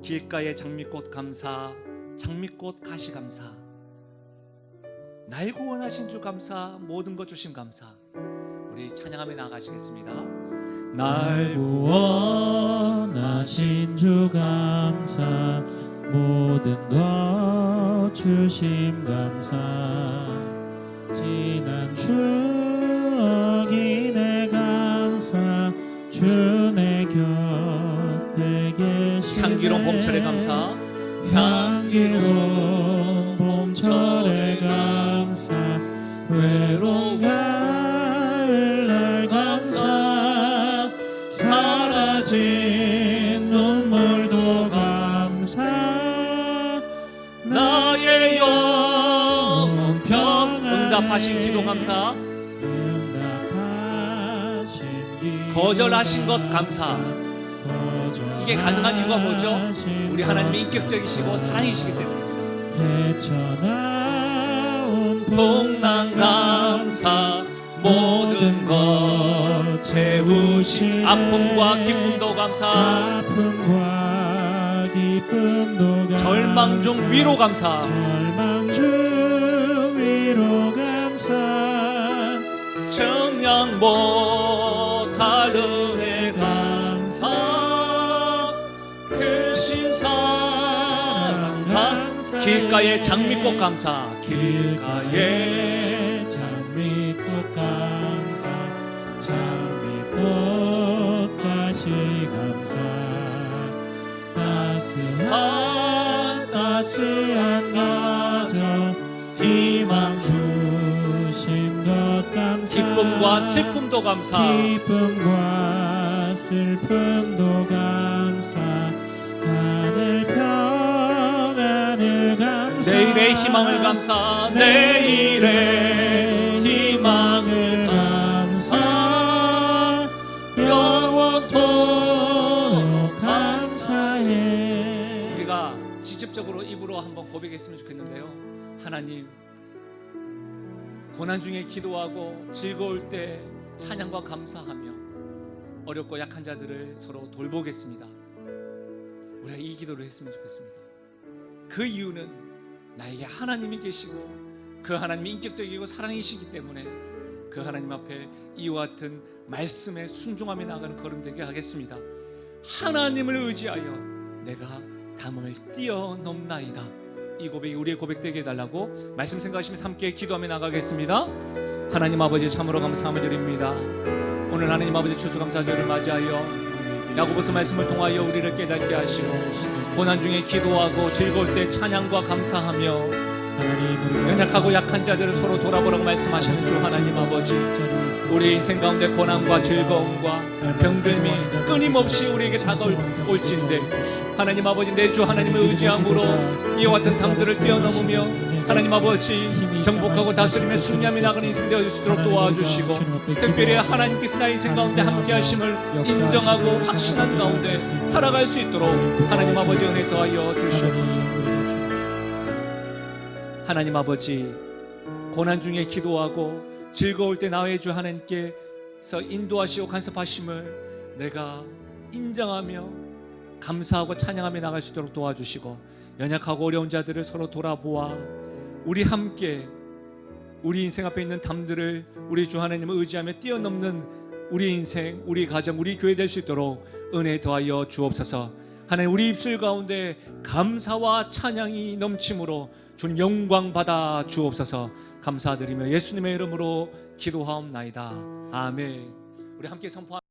길가의 장미꽃 감사, 장미꽃 가시 감사, 날 구원하신 주 감사, 모든 것 주신 감사. 우리 찬양하며 나가시겠습니다. 날 구원하신 주 감사, 모든 것 주심 감사, 지난 추억이 내 감사, 주 내 곁에 계시네. 향기로운 봄철의 감사, 향기로운 봄철의 감사, 외로운 가을날 감사, 사라진 눈물도 감사, 나의 영혼 평안에 응답하신 기도 감사, 거절하신 것 감사. 이게 가능한 이유가 뭐죠? 우리 하나님이 인격적이시고 사랑이시기 때문입니다. 헤쳐나온 풍랑 감사, 모든 것 채우신 아픔과 기쁨도 감사, 아픔과 기쁨도 감사, 절망 중 위로 감사, 절망 중 위로 감사, 청량 못할 은혜 감사, 크신 사랑 감사, 길가의 장미꽃 감사, 길가의 장미꽃 감사, 장미꽃 가시 감사, 따스한 가정 희망 주신 것 감사, 기쁨과 슬픔도 감사, 기쁨과 슬픔도 감사, 하늘 평안을 감사, 내일의 희망을 감사, 내일의 희망을 감사, 영원토록 감사해. 우리가 직접적으로 입으로 한번 고백했으면 좋겠는데요. 하나님, 고난 중에 기도하고 즐거울 때 찬양과 감사하며 어렵고 약한 자들을 서로 돌보겠습니다. 우리가 이 기도를 했으면 좋겠습니다. 그 이유는 나에게 하나님이 계시고 그 하나님이 인격적이고 사랑이시기 때문에 그 하나님 앞에 이와 같은 말씀에 순종하며 나가는 걸음 되게 하겠습니다. 하나님을 의지하여 내가 담을 뛰어넘나이다. 이 고백이 우리의 고백 되게 해달라고 말씀 생각하시면서 함께 기도하며 나가겠습니다. 하나님 아버지, 참으로 감사함을 드립니다. 오늘 하나님 아버지 추수감사절을 맞이하여 야고보서 말씀을 통하여 우리를 깨닫게 하시고 고난 중에 기도하고 즐거울 때 찬양과 감사하며 연약하고 약한 자들을 서로 돌아보라고 말씀하시는 주 하나님 아버지, 우리 인생 가운데 고난과 즐거움과 병들미 끊임없이 우리에게 다가올진데 하나님 아버지, 내 주 하나님을 의지함으로 이와 같은 담들을 뛰어넘으며 하나님 아버지 정복하고 다스리며 승리하며 나가는 인생 되어질 수 있도록 도와주시고, 특별히 하나님께서 나의 인생 가운데 함께 하심을 인정하고 확신한 가운데 살아갈 수 있도록 하나님 아버지 은혜 더하여 주시옵소서. 하나님 아버지, 고난 중에 기도하고 즐거울 때 나의 주 하나님께서 인도하시고 간섭하심을 내가 인정하며 감사하고 찬양하며 나갈 수 있도록 도와주시고, 연약하고 어려운 자들을 서로 돌아보아 우리 함께 우리 인생 앞에 있는 담들을 우리 주 하나님을 의지하며 뛰어넘는 우리 인생, 우리 가정, 우리 교회 될 수 있도록 은혜 더하여 주옵소서. 하나님, 우리 입술 가운데 감사와 찬양이 넘침으로 주님 영광 받아 주옵소서. 감사드리며 예수님의 이름으로 기도하옵나이다. 아멘. 우리 함께 선포.